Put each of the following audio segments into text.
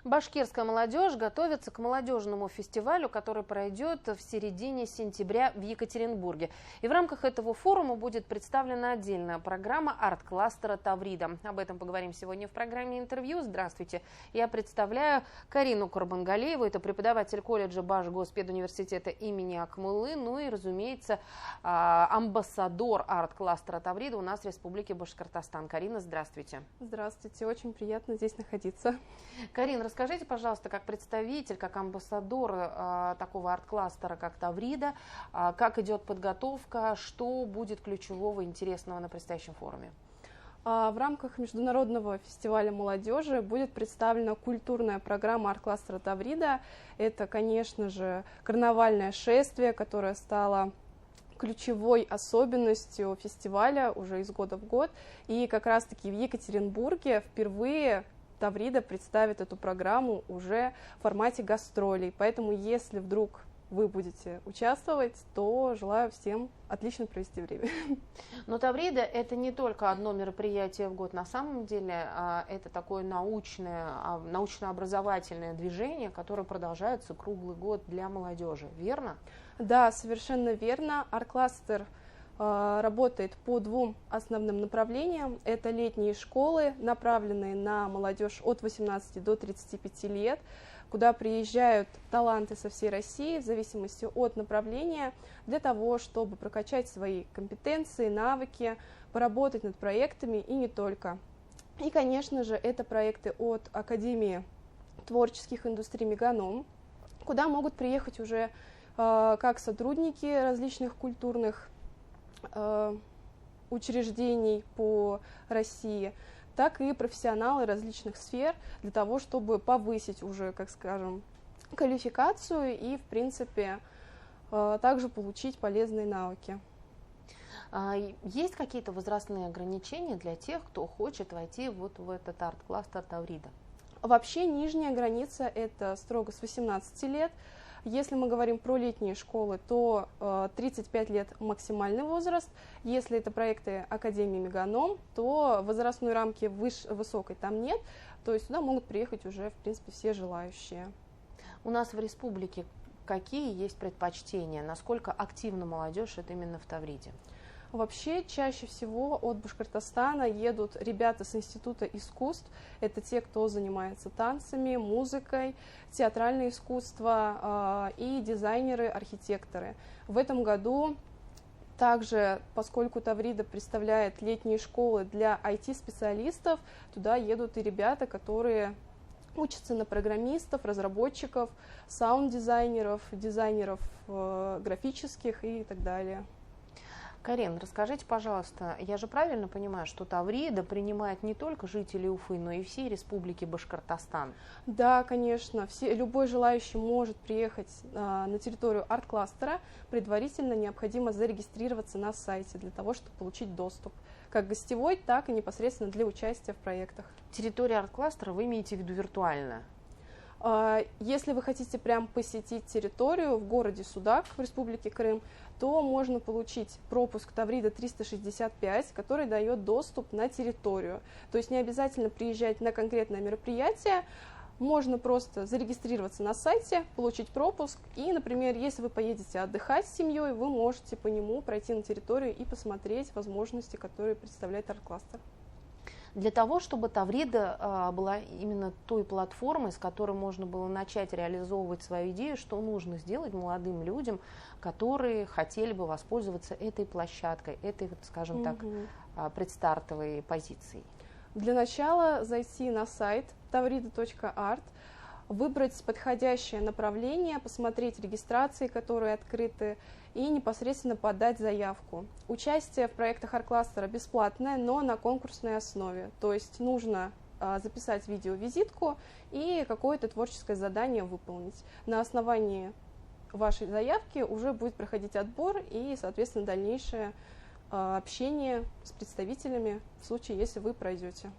Башкирская молодежь готовится к молодежному фестивалю, который пройдет в середине сентября в Екатеринбурге. И в рамках этого форума будет представлена отдельная программа арт-кластера «Таврида». Об этом поговорим сегодня в программе интервью. Здравствуйте. Я представляю Карину Курбангалиеву. Это преподаватель колледжа Башгоспедуниверситета имени Акмуллы. Ну и, разумеется, амбассадор арт-кластера «Таврида» у нас в Республике Башкортостан. Карина, здравствуйте. Здравствуйте. Очень приятно здесь находиться. Карина, расскажите, пожалуйста, как представитель, как амбассадор такого арт-кластера, как «Таврида», как идет подготовка, что будет ключевого, интересного на предстоящем форуме? В рамках Международного фестиваля молодежи будет представлена культурная программа арт-кластера «Таврида». Это, конечно же, карнавальное шествие, которое стало ключевой особенностью фестиваля уже из года в год. И как раз-таки в Екатеринбурге впервые «Таврида» представит эту программу уже в формате гастролей. Поэтому, если вдруг вы будете участвовать, то желаю всем отлично провести время. Но «Таврида» — это не только одно мероприятие в год. На самом деле это такое научно-образовательное движение, которое продолжается круглый год для молодежи. Верно? Да, совершенно верно. Арт-кластер работает по двум основным направлениям. Это летние школы, направленные на молодежь от 18 до 35 лет, куда приезжают таланты со всей России в зависимости от направления для того, чтобы прокачать свои компетенции, навыки, поработать над проектами и не только. И, конечно же, это проекты от Академии творческих индустрий «Меганом», куда могут приехать уже как сотрудники различных культурных учреждений по России, так и профессионалы различных сфер для того, чтобы повысить уже, как скажем, квалификацию и, в принципе, также получить полезные навыки. Есть какие-то возрастные ограничения для тех, кто хочет войти вот в этот арт-кластер «Таврида»? Вообще нижняя граница – это строго с 18 лет. Если мы говорим про летние школы, то 35 лет максимальный возраст. Если это проекты Академии «Меганом», то возрастной рамки высокой там нет. То есть сюда могут приехать уже, в принципе, все желающие. У нас в республике какие есть предпочтения? Насколько активна молодежь это именно в «Тавриде»? Вообще, чаще всего от Башкортостана едут ребята с Института искусств. Это те, кто занимается танцами, музыкой, театральное искусство и дизайнеры, архитекторы. В этом году также, поскольку «Таврида» представляет летние школы для IT-специалистов, туда едут и ребята, которые учатся на программистов, разработчиков, саунд-дизайнеров, дизайнеров графических и так далее. Карин, расскажите, пожалуйста, я же правильно понимаю, что «Таврида» принимает не только жителей Уфы, но и всей Республики Башкортостан? Да, конечно. Любой желающий может приехать на территорию арт-кластера. Предварительно необходимо зарегистрироваться на сайте для того, чтобы получить доступ как гостевой, так и непосредственно для участия в проектах. Территория арт-кластера вы имеете в виду виртуальная? Если вы хотите прям посетить территорию в городе Судак в Республике Крым, то можно получить пропуск «Таврида 365», который дает доступ на территорию. То есть не обязательно приезжать на конкретное мероприятие, можно просто зарегистрироваться на сайте, получить пропуск, и, например, если вы поедете отдыхать с семьей, вы можете по нему пройти на территорию и посмотреть возможности, которые представляет арт-кластер. Для того, чтобы «Таврида» была именно той платформой, с которой можно было начать реализовывать свою идею, что нужно сделать молодым людям, которые хотели бы воспользоваться этой площадкой, этой, скажем так, предстартовой позицией? Для начала зайти на сайт tavrida.art, выбрать подходящее направление, посмотреть регистрации, которые открыты, и непосредственно подать заявку. Участие в проектах арт-кластера бесплатное, но на конкурсной основе. То есть нужно записать видеовизитку и какое-то творческое задание выполнить. На основании вашей заявки уже будет проходить отбор и, соответственно, дальнейшее общение с представителями в случае, если вы пройдете.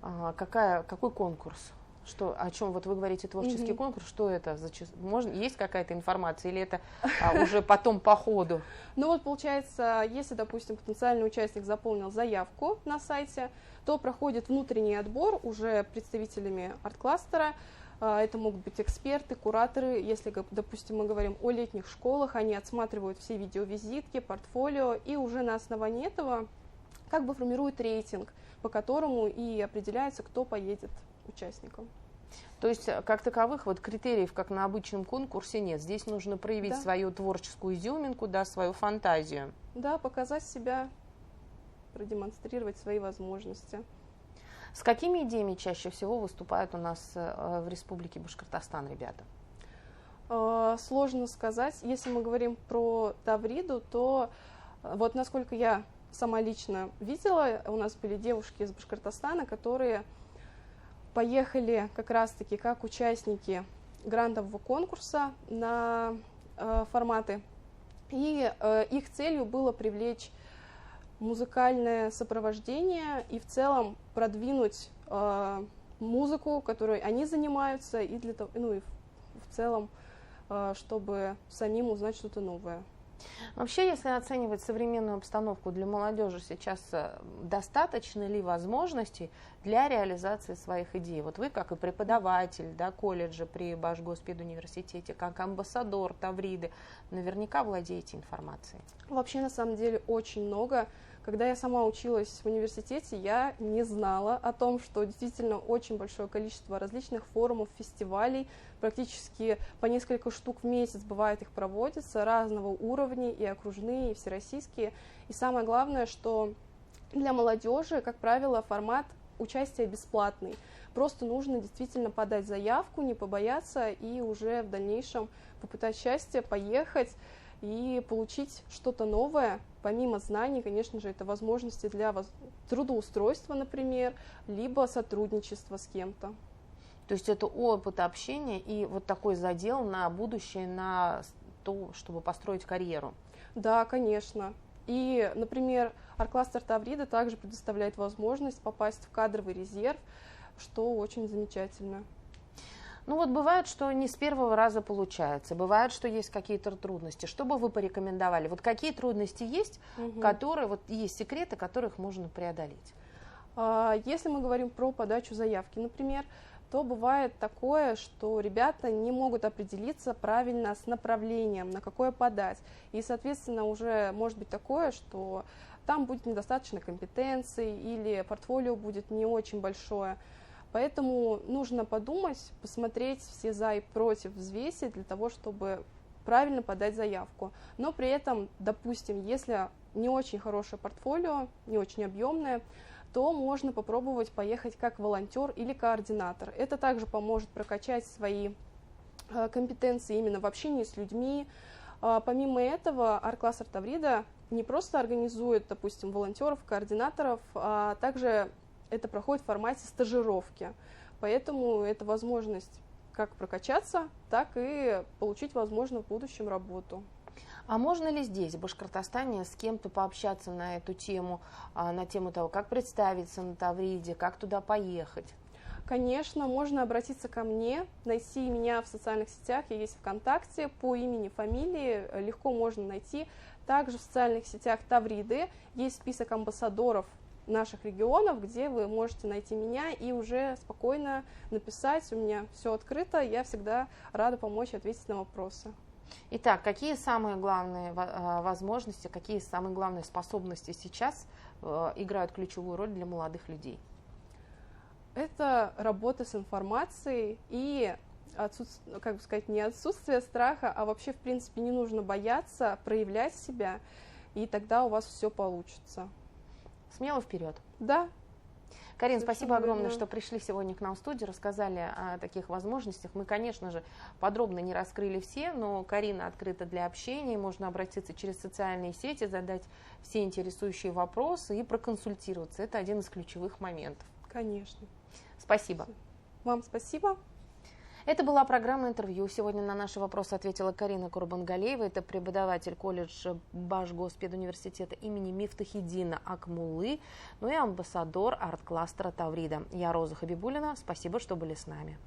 Какой конкурс? О чем вот вы говорите, творческий конкурс, что это? Есть какая-то информация или это уже потом по ходу? Ну вот получается, если, допустим, потенциальный участник заполнил заявку на сайте, то проходит внутренний отбор уже представителями арт-кластера. Это могут быть эксперты, кураторы. Если, допустим, мы говорим о летних школах, они отсматривают все видеовизитки, портфолио, и уже на основании этого как бы формируют рейтинг, по которому и определяется, кто поедет участникам. То есть, как таковых вот критериев, как на обычном конкурсе, нет. Здесь нужно проявить свою творческую изюминку, да, свою фантазию. Да, показать себя, продемонстрировать свои возможности. С какими идеями чаще всего выступают у нас в Республике Башкортостан ребята? Сложно сказать. Если мы говорим про Тавриду, то вот насколько я сама лично видела, у нас были девушки из Башкортостана, которые поехали как раз-таки как участники грантового конкурса на форматы. И их целью было привлечь музыкальное сопровождение и в целом продвинуть музыку, которой они занимаются, и для того, ну и в целом, чтобы самим узнать что-то новое. Вообще, если оценивать современную обстановку для молодежи, сейчас достаточно ли возможностей для реализации своих идей? Вот вы, как и преподаватель, да, колледжа при Башгоспедуниверситете, как амбассадор Тавриды, наверняка владеете информацией. Вообще, на самом деле, очень много. Когда я сама училась в университете, я не знала о том, что действительно очень большое количество различных форумов, фестивалей, практически по несколько штук в месяц бывает их проводится, разного уровня, и окружные, и всероссийские. И самое главное, что для молодежи, как правило, формат участия бесплатный. Просто нужно действительно подать заявку, не побояться и уже в дальнейшем попытать счастье, поехать и получить что-то новое. Помимо знаний, конечно же, это возможности для трудоустройства, например, либо сотрудничества с кем-то. То есть это опыт общения и вот такой задел на будущее, на то, чтобы построить карьеру. Да, конечно. И, например, Арт-кластер Таврида также предоставляет возможность попасть в кадровый резерв, что очень замечательно. Ну вот бывает, что не с первого раза получается, бывает, что есть какие-то трудности. Что бы вы порекомендовали? Вот какие трудности есть, которые, вот есть секреты, которых можно преодолеть? Если мы говорим про подачу заявки, например, то бывает такое, что ребята не могут определиться правильно с направлением, на какое подать. И, соответственно, уже может быть такое, что там будет недостаточно компетенций или портфолио будет не очень большое. Поэтому нужно подумать, посмотреть все за и против, взвесить для того, чтобы правильно подать заявку. Но при этом, допустим, если не очень хорошее портфолио, не очень объемное, то можно попробовать поехать как волонтер или координатор. Это также поможет прокачать свои компетенции именно в общении с людьми. Помимо этого, Арт-кластер Таврида не просто организует, допустим, волонтеров, координаторов, а также это проходит в формате стажировки. Поэтому это возможность как прокачаться, так и получить, возможно, в будущем работу. А можно ли здесь, в Башкортостане, с кем-то пообщаться на эту тему, на тему того, как представиться на Тавриде, как туда поехать? Конечно, можно обратиться ко мне, найти меня в социальных сетях, я есть ВКонтакте, по имени, фамилии, легко можно найти. Также в социальных сетях Тавриды есть список амбассадоров наших регионов, где вы можете найти меня и уже спокойно написать. У меня все открыто, я всегда рада помочь ответить на вопросы. Итак, какие самые главные возможности, какие самые главные способности сейчас играют ключевую роль для молодых людей? Это работа с информацией и как бы сказать, не отсутствие страха, а вообще, в принципе, не нужно бояться проявлять себя, и тогда у вас все получится. Смело вперед. Да. Карин, спасибо огромное, что пришли сегодня к нам в студию, рассказали о таких возможностях. Мы, конечно же, подробно не раскрыли все, но Карина открыта для общения, можно обратиться через социальные сети, задать все интересующие вопросы и проконсультироваться. Это один из ключевых моментов. Конечно. Спасибо. Вам спасибо. Это была программа интервью. Сегодня на наши вопросы ответила Карина Курбангалиева. Это преподаватель колледжа Башгоспедуниверситета имени Мифтахиддина Акмуллы, ну и амбассадор арт-кластера Таврида. Я Роза Хабибуллина. Спасибо, что были с нами.